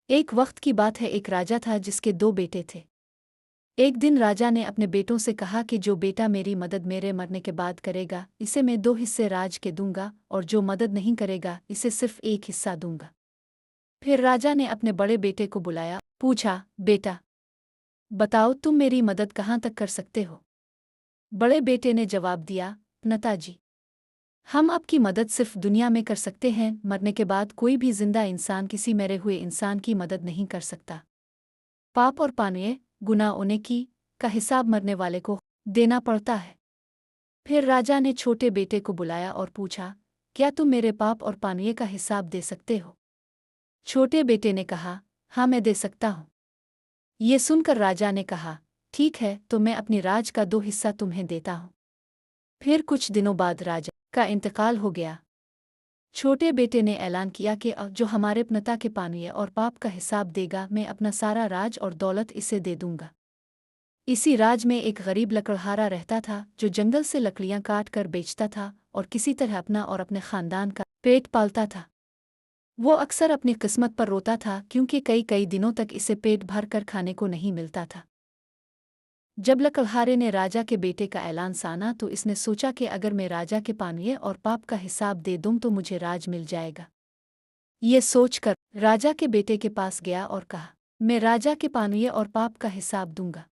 एक वक्त की बात है, एक राजा था जिसके दो बेटे थे। एक दिन राजा ने अपने बेटों से कहा कि जो बेटा मेरी मदद मेरे मरने के बाद करेगा, इसे मैं 2 हिस्से राज के दूंगा, और जो मदद नहीं करेगा, इसे सिर्फ 1 हिस्सा दूंगा। फिर राजा ने अपने बड़े बेटे को बुलाया, पूछा, बेटा, बताओ तुम मेरी मदद कहाँ तक कर सकते हो। बड़े बेटे ने जवाब दिया, पिताजी, हम आपकी मदद सिर्फ दुनिया में कर सकते हैं, मरने के बाद कोई भी जिंदा इंसान किसी मरे हुए इंसान की मदद नहीं कर सकता। पाप और पानीय गुनाह होने की का हिसाब मरने वाले को देना पड़ता है। फिर राजा ने छोटे बेटे को बुलाया और पूछा, क्या तुम मेरे पाप और पानीय का हिसाब दे सकते हो। छोटे बेटे ने कहा, हाँ मैं दे सकता हूँ। ये सुनकर राजा ने कहा, ठीक है, तो मैं अपनी राज का 2 हिस्सा तुम्हें देता हूँ। फिर कुछ दिनों बाद राजा का इंतकाल हो गया। छोटे बेटे ने ऐलान किया कि अब जो हमारे पिता के पानीय और पाप का हिसाब देगा, मैं अपना सारा राज और दौलत इसे दे दूंगा। इसी राज में एक गरीब लकड़हारा रहता था जो जंगल से लकड़ियां काट कर बेचता था और किसी तरह अपना और अपने खानदान का पेट पालता था। वो अक्सर अपनी किस्मत पर रोता था क्योंकि कई कई दिनों तक इसे पेट भर कर खाने को नहीं मिलता था। जब लकड़हारे ने राजा के बेटे का ऐलान साना तो इसने सोचा कि अगर मैं राजा के पानीय और पाप का हिसाब दे दूं तो मुझे राज मिल जाएगा। ये सोचकर राजा के बेटे के पास गया और कहा, मैं राजा के पानीय और पाप का हिसाब दूंगा।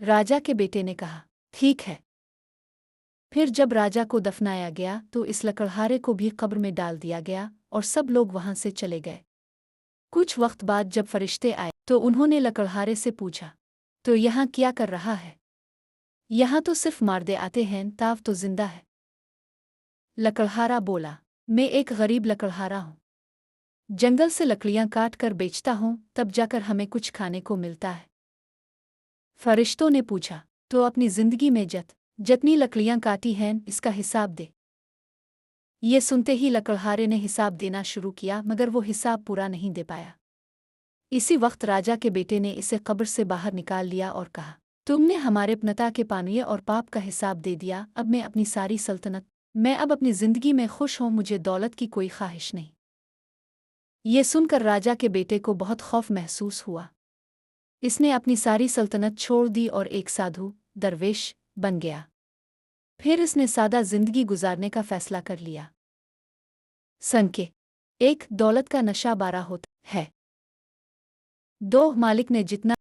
राजा के बेटे ने कहा, ठीक है। फिर जब राजा को दफनाया गया तो इस लकड़हारे को भी कब्र में डाल दिया गया और सब लोग वहां से चले गए। कुछ वक्त बाद जब फरिश्ते आए तो उन्होंने लकड़हारे से पूछा, तो यहाँ क्या कर रहा है। यहाँ तो सिर्फ मारदे आते हैं, ताव तो जिंदा है। लकड़हारा बोला, मैं एक गरीब लकड़हारा हूँ, जंगल से लकड़ियाँ काट कर बेचता हूँ, तब जाकर हमें कुछ खाने को मिलता है। फरिश्तों ने पूछा, तो अपनी जिंदगी में जितनी लकड़ियाँ काटी हैं इसका हिसाब दे। ये सुनते ही लकड़हारे ने हिसाब देना शुरू किया, मगर वो हिसाब पूरा नहीं दे पाया। इसी वक्त राजा के बेटे ने इसे कब्र से बाहर निकाल लिया और कहा, तुमने हमारे पिता के पानीय और पाप का हिसाब दे दिया, अब मैं अपनी सारी सल्तनत मैं अब अपनी जिंदगी में खुश हूँ, मुझे दौलत की कोई ख्वाहिश नहीं। ये सुनकर राजा के बेटे को बहुत खौफ महसूस हुआ। इसने अपनी सारी सल्तनत छोड़ दी और एक साधु दरवेश बन गया। फिर इसने सादा जिंदगी गुजारने का फैसला कर लिया। संके 1 दौलत का नशा 12 होता है। 2 मालिक ने जितना